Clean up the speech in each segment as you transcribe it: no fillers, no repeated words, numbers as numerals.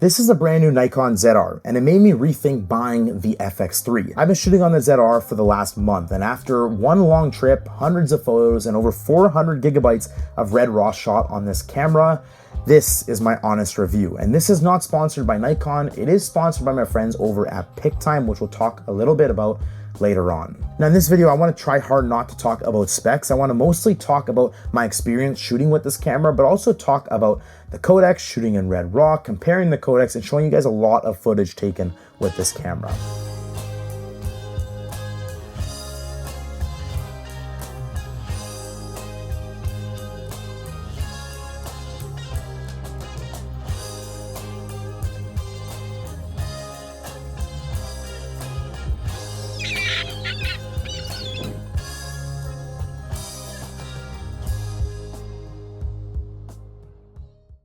This is a brand new Nikon ZR, and it made me rethink buying the FX3. I've been shooting on the ZR for the last month, and after one long trip, hundreds of photos, and over 400 gigabytes of Red Raw shot on this camera, this is my honest review. And this is not sponsored by Nikon, it is sponsored by my friends over at PicTime, which we'll talk a little bit about later on. Now in this video, I want to try hard not to talk about specs. I want to mostly talk about my experience shooting with this camera, but also talk about the Codecs, shooting in Red Raw, comparing the Codecs, and showing you guys a lot of footage taken with this camera.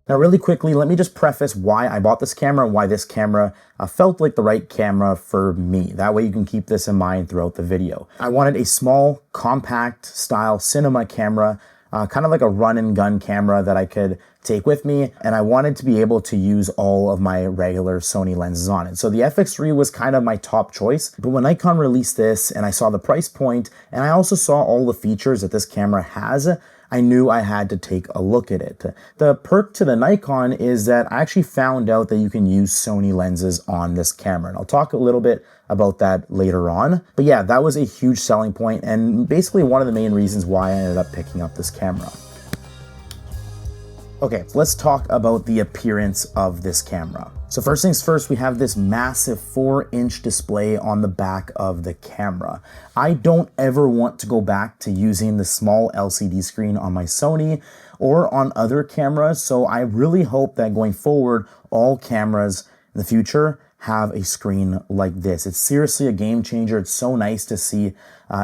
Now really quickly, let me just preface why I bought this camera and why this camera felt like the right camera for me. That way you can keep this in mind throughout the video. I wanted a small, compact style cinema camera, kind of like a run and gun camera that I could take with me, and I wanted to be able to use all of my regular Sony lenses on it. So the FX3 was kind of my top choice, but when Nikon released this and I saw the price point, and I also saw all the features that this camera has, I knew I had to take a look at it. The perk to the Nikon is that I actually found out that you can use Sony lenses on this camera, and I'll talk a little bit about that later on. But yeah, that was a huge selling point and basically one of the main reasons why I ended up picking up this camera. Okay, so let's talk about the appearance of this camera. So first things first, we have this massive 4-inch display on the back of the camera. I don't ever want to go back to using the small LCD screen on my Sony or on other cameras, so I really hope that going forward, all cameras in the future have a screen like this. It's seriously a game changer. It's so nice to see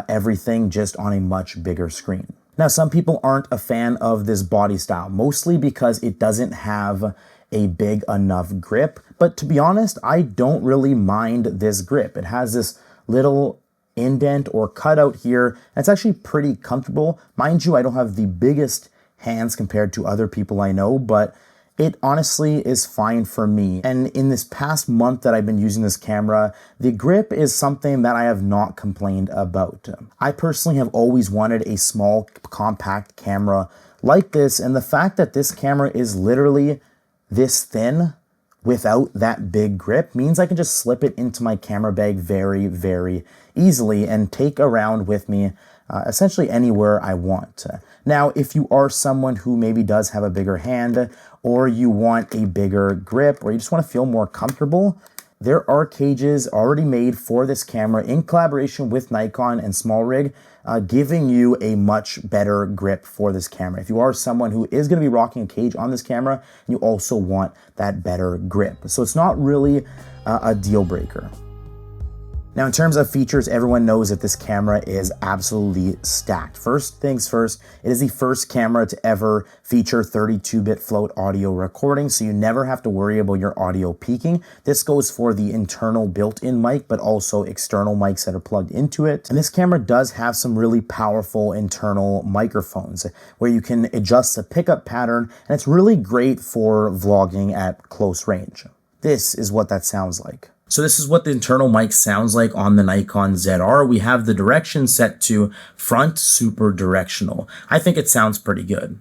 everything just on a much bigger screen. Now, some people aren't a fan of this body style, mostly because it doesn't have a big enough grip. But to be honest, I don't really mind this grip. It has this little indent or cutout here, and it's actually pretty comfortable. Mind you, I don't have the biggest hands compared to other people I know, but it honestly is fine for me. And in this past month that I've been using this camera, the grip is something that I have not complained about. I personally have always wanted a small, compact camera like this, and the fact that this camera is literally this thin without that big grip means I can just slip it into my camera bag very, very easily and take around with me essentially anywhere I want. Now, if you are someone who maybe does have a bigger hand, or you want a bigger grip, or you just want to feel more comfortable, there are cages already made for this camera in collaboration with Nikon and SmallRig, giving you a much better grip for this camera. If you are someone who is going to be rocking a cage on this camera, you also want that better grip. So it's not really a deal breaker. Now, in terms of features, everyone knows that this camera is absolutely stacked. First things first, it is the first camera to ever feature 32-bit float audio recording, so you never have to worry about your audio peaking. This goes for the internal built-in mic, but also external mics that are plugged into it. And this camera does have some really powerful internal microphones where you can adjust the pickup pattern, and it's really great for vlogging at close range. This is what that sounds like. So this is what the internal mic sounds like on the Nikon ZR. We have the direction set to front super directional. I think it sounds pretty good.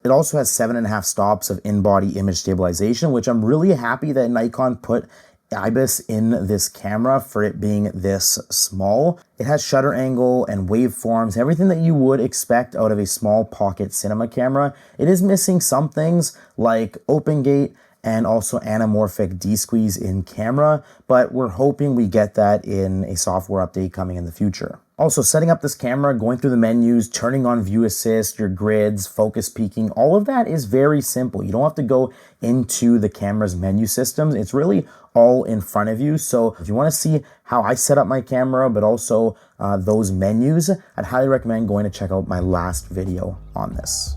It also has 7.5 stops of in-body image stabilization, which I'm really happy that Nikon put IBIS in this camera for it being this small. It has shutter angle and waveforms, everything that you would expect out of a small pocket cinema camera. It is missing some things like open gate and also anamorphic D-squeeze in camera, but we're hoping we get that in a software update coming in the future. Also, setting up this camera, going through the menus, turning on view assist, your grids, focus peaking, all of that is very simple. You don't have to go into the camera's menu systems. It's really all in front of you. So if you want to see how I set up my camera, but also those menus, I'd highly recommend going to check out my last video on this.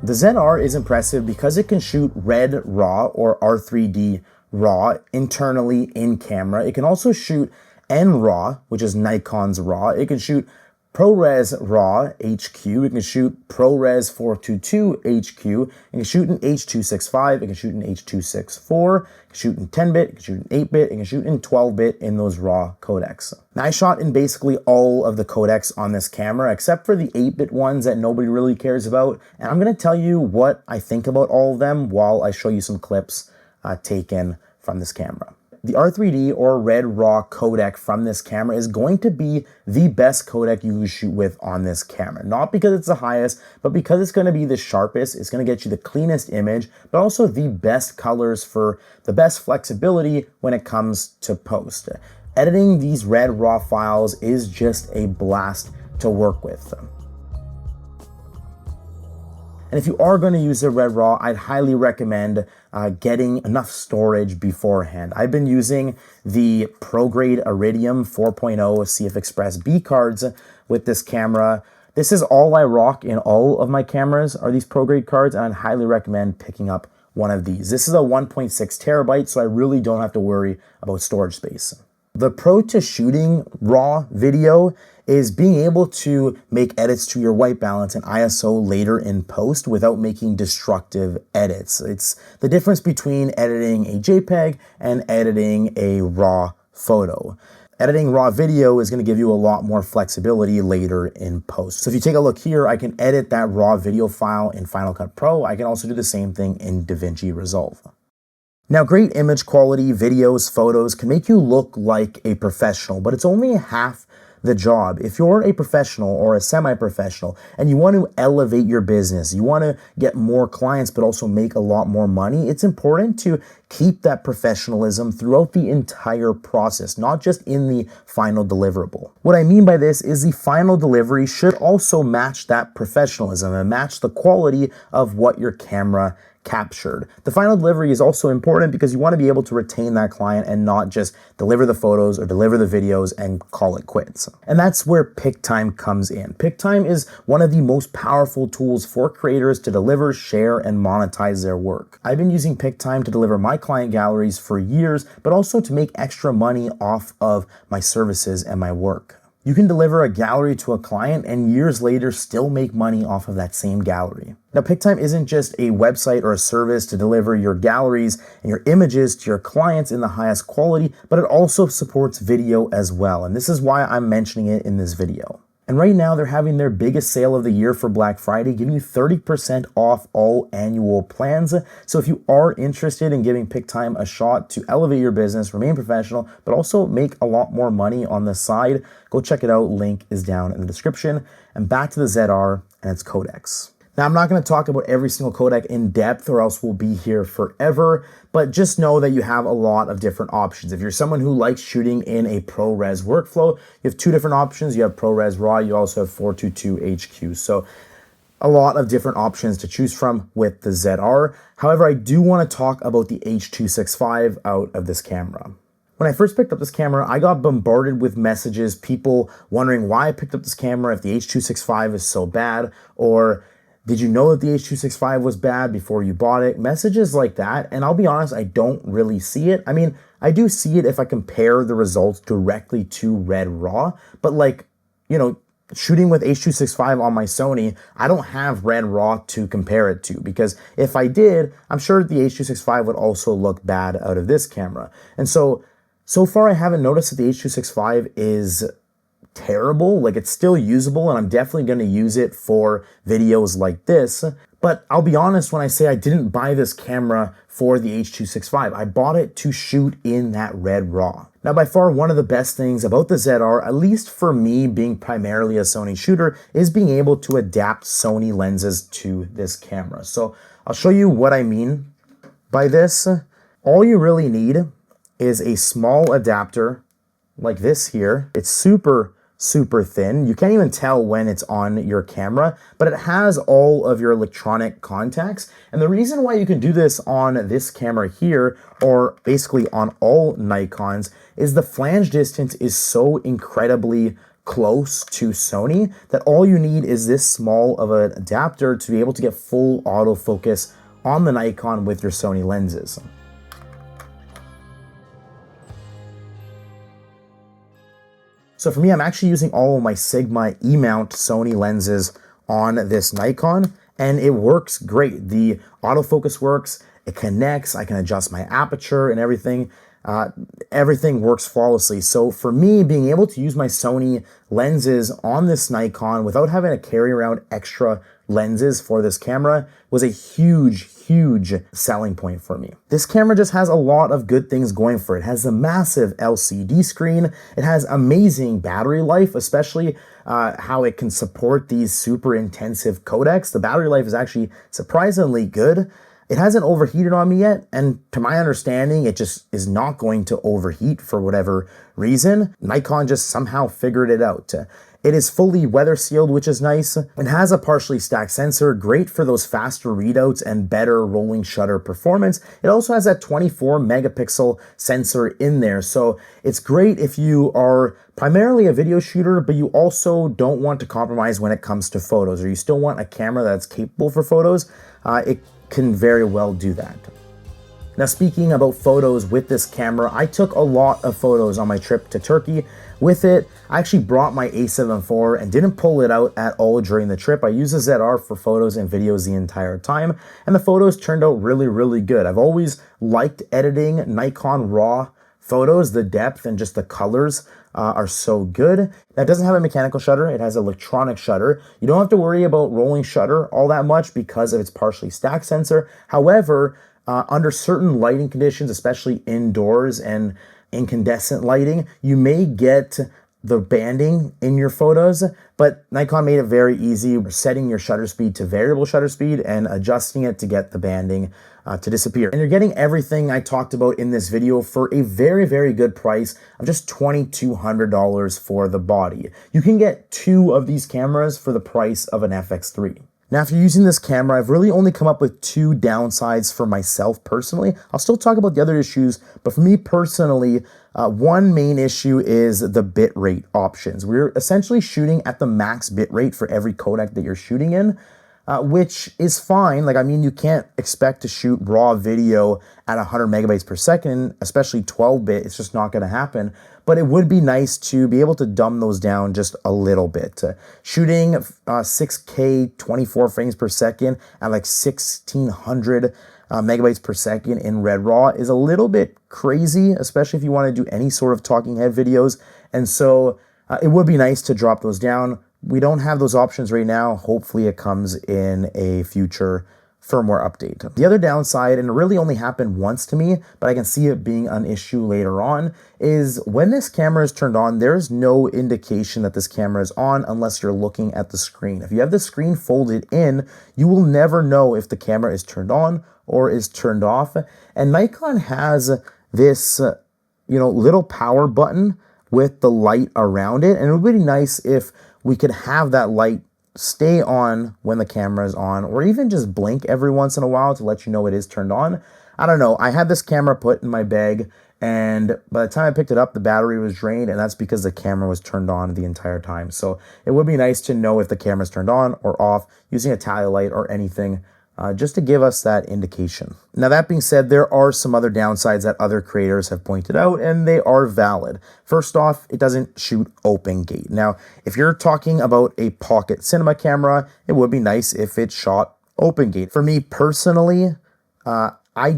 The ZR is impressive because it can shoot Red Raw or R3D Raw internally in camera. It can also shoot NRAW, which is Nikon's RAW. It can shoot ProRes RAW HQ, you can shoot ProRes 422 HQ, you can shoot in H.265, you can shoot in H.264, you can shoot in 10-bit, you can shoot in 8-bit, you can shoot in 12-bit in those RAW codecs. Now I shot in basically all of the codecs on this camera, except for the 8-bit ones that nobody really cares about, and I'm going to tell you what I think about all of them while I show you some clips taken from this camera. The R3D or Red Raw codec from this camera is going to be the best codec you can shoot with on this camera. Not because it's the highest, but because it's going to be the sharpest, it's going to get you the cleanest image, but also the best colors for the best flexibility when it comes to post. Editing these Red Raw files is just a blast to work with. And if you are going to use the Red Raw, I'd highly recommend getting enough storage beforehand. I've been using the ProGrade Iridium 4.0 CF Express B cards with this camera. This is all I rock in all of my cameras are these ProGrade cards, and I'd highly recommend picking up one of these. This is a 1.6 terabyte, so I really don't have to worry about storage space. The pro to shooting RAW video is being able to make edits to your white balance and ISO later in post without making destructive edits. It's the difference between editing a JPEG and editing a RAW photo. Editing RAW video is going to give you a lot more flexibility later in post. So if you take a look here, I can edit that RAW video file in Final Cut Pro. I can also do the same thing in DaVinci Resolve. Now, great image quality, videos, photos can make you look like a professional, but it's only half the job. If you're a professional or a semi-professional and you want to elevate your business, you want to get more clients but also make a lot more money, it's important to keep that professionalism throughout the entire process, not just in the final deliverable. What I mean by this is the final delivery should also match that professionalism and match the quality of what your camera captured. The final delivery is also important because you want to be able to retain that client and not just deliver the photos or deliver the videos and call it quits. And that's where PicTime comes in. PicTime is one of the most powerful tools for creators to deliver, share, and monetize their work. I've been using PicTime to deliver my client galleries for years, but also to make extra money off of my services and my work. You can deliver a gallery to a client and years later still make money off of that same gallery. Now, PicTime isn't just a website or a service to deliver your galleries and your images to your clients in the highest quality, but it also supports video as well. And this is why I'm mentioning it in this video. And right now they're having their biggest sale of the year for Black Friday, giving you 30% off all annual plans. So if you are interested in giving PicTime a shot to elevate your business, remain professional, but also make a lot more money on the side, go check it out. Link is down in the description. And back to the ZR and its codecs. Now, I'm not going to talk about every single codec in depth or else we'll be here forever, but just know that you have a lot of different options. If you're someone who likes shooting in a ProRes workflow, you have two different options. You have ProRes RAW, you also have 422 HQ. So a lot of different options to choose from with the ZR. However, I do want to talk about the H.265 out of this camera. When I first picked up this camera, I got bombarded with messages, people wondering why I picked up this camera, if the H.265 is so bad, or did you know that the H.265 was bad before you bought it? Messages like that, and I'll be honest, I don't really see it. I mean, I do see it if I compare the results directly to Red Raw, but like, you know, shooting with H.265 on my Sony, I don't have Red Raw to compare it to, because if I did, I'm sure the H.265 would also look bad out of this camera. And so far I haven't noticed that the H.265 is terrible. Like, it's still usable and I'm definitely going to use it for videos like this. But I'll be honest when I say I didn't buy this camera for the H.265. I bought it to shoot in that Red Raw. Now, by far one of the best things about the ZR, at least for me being primarily a Sony shooter, is being able to adapt Sony lenses to this camera. So I'll show you what I mean by this. All you really need is a small adapter like this here. It's super thin. You can't even tell when it's on your camera, but it has all of your electronic contacts. And the reason why you can do this on this camera here, or basically on all Nikons, is the flange distance is so incredibly close to Sony that all you need is this small of an adapter to be able to get full autofocus on the Nikon with your Sony lenses. So for me, I'm actually using all of my Sigma E-mount Sony lenses on this Nikon, and it works great. The autofocus works, it connects, I can adjust my aperture and everything. Everything works flawlessly. So for me, being able to use my Sony lenses on this Nikon without having to carry around extra lenses for this camera was a huge selling point for me. This camera just has a lot of good things going for it. It has a massive LCD screen. It has amazing battery life, especially how it can support these super intensive codecs. The battery life is actually surprisingly good. It hasn't overheated on me yet, and to my understanding, it just is not going to overheat for whatever reason. Nikon just somehow figured it out. It is fully weather sealed, which is nice. It has a partially stacked sensor, great for those faster readouts and better rolling shutter performance. It also has that 24 megapixel sensor in there, so it's great if you are primarily a video shooter, but you also don't want to compromise when it comes to photos, or you still want a camera that's capable for photos. It can very well do that. Now, speaking about photos with this camera, I took a lot of photos on my trip to Turkey with it. I actually brought my A7 IV and didn't pull it out at all during the trip. I used the ZR for photos and videos the entire time, and the photos turned out really good. I've always liked editing Nikon RAW photos. The depth and just the colors are so good. Now, it doesn't have a mechanical shutter, it has electronic shutter. You don't have to worry about rolling shutter all that much because of its partially stacked sensor. However, under certain lighting conditions, especially indoors and incandescent lighting, you may get the banding in your photos, but Nikon made it very easy, setting your shutter speed to variable shutter speed and adjusting it to get the banding to disappear. And you're getting everything I talked about in this video for a very good price of just $2,200 for the body. You can get 2 of these cameras for the price of an FX3. Now, after using this camera, I've really only come up with 2 downsides for myself personally. I'll still talk about the other issues, but for me personally, one main issue is the bitrate options. We're essentially shooting at the max bitrate for every codec that you're shooting in, which is fine. Like, I mean, you can't expect to shoot raw video at 100 megabytes per second, especially 12-bit. It's just not going to happen. But it would be nice to be able to dumb those down just a little bit. Shooting 6K 24 frames per second at like 1600 megabytes per second in Red Raw is a little bit crazy, especially if you want to do any sort of talking head videos. And so it would be nice to drop those down. We don't have those options right now. Hopefully it comes in a future firmware update. The other downside, and it really only happened once to me, but I can see it being an issue later on, is when this camera is turned on, there's no indication that this camera is on unless you're looking at the screen. If you have the screen folded in, you will never know if the camera is turned on or is turned off. And Nikon has this, little power button with the light around it, and it would be nice if we could have that light stay on when the camera is on, or even just blink every once in a while to let you know it is turned on. I don't know. I had this camera put in my bag, and by the time I picked it up, the battery was drained, and that's because the camera was turned on the entire time. So it would be nice to know if the camera's turned on or off using a tally light or anything, just to give us that indication. Now, that being said, there are some other downsides that other creators have pointed out, and they are valid. First off, it doesn't shoot open gate. Now, if you're talking about a pocket cinema camera, it would be nice if it shot open gate. For me personally, I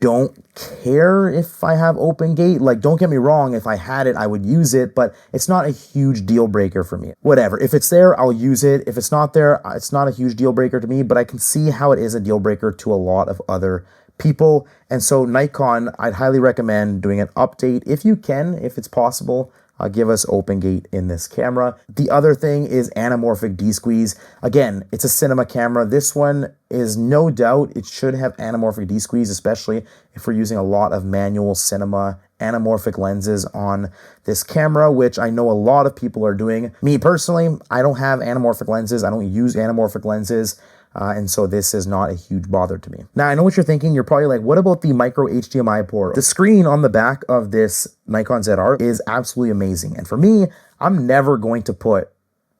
don't care if I have open gate. Like, don't get me wrong, if I had it, I would use it, but it's not a huge deal breaker for me. Whatever, if it's there, I'll use it. If it's not there, it's not a huge deal breaker to me, but I can see how it is a deal breaker to a lot of other people. And so Nikon, I'd highly recommend doing an update if you can, if it's possible. Give us open gate in this camera. The other thing is anamorphic D-squeeze. Again, it's a cinema camera. This one is no doubt, it should have anamorphic D-squeeze, especially if we're using a lot of manual cinema anamorphic lenses on this camera, which I know a lot of people are doing. Me personally, I don't have anamorphic lenses. I don't use anamorphic lenses. And so this is not a huge bother to me. Now, I know what you're thinking. You're probably like, what about the micro HDMI port? The screen on the back of this Nikon ZR is absolutely amazing. And for me, I'm never going to put,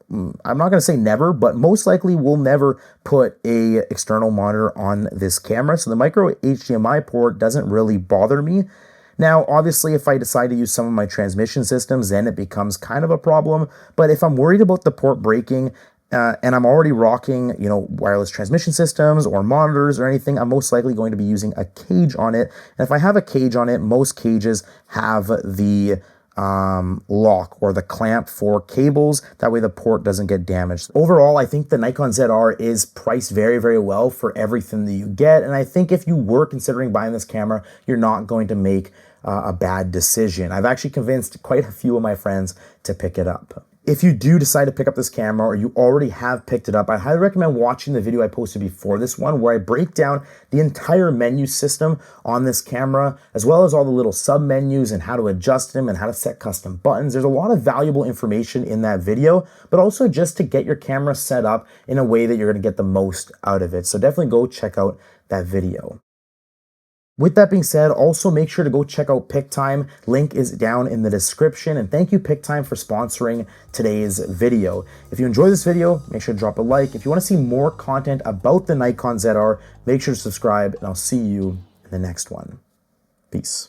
I'm not going to say never, but most likely we'll never put a external monitor on this camera. So the micro HDMI port doesn't really bother me. Now, obviously, if I decide to use some of my transmission systems, then it becomes kind of a problem. But if I'm worried about the port breaking, and I'm already rocking, wireless transmission systems or monitors or anything, I'm most likely going to be using a cage on it. And if I have a cage on it, most cages have the lock or the clamp for cables. That way the port doesn't get damaged. Overall, I think the Nikon ZR is priced very, very well for everything that you get. And I think if you were considering buying this camera, you're not going to make a bad decision. I've actually convinced quite a few of my friends to pick it up. If you do decide to pick up this camera or you already have picked it up, I highly recommend watching the video I posted before this one where I break down the entire menu system on this camera, as well as all the little sub menus and how to adjust them and how to set custom buttons. There's a lot of valuable information in that video, but also just to get your camera set up in a way that you're going to get the most out of it. So definitely go check out that video. With that being said, also make sure to go check out PickTime. Link is down in the description. And thank you, PickTime, for sponsoring today's video. If you enjoyed this video, make sure to drop a like. If you want to see more content about the Nikon ZR, make sure to subscribe, and I'll see you in the next one. Peace.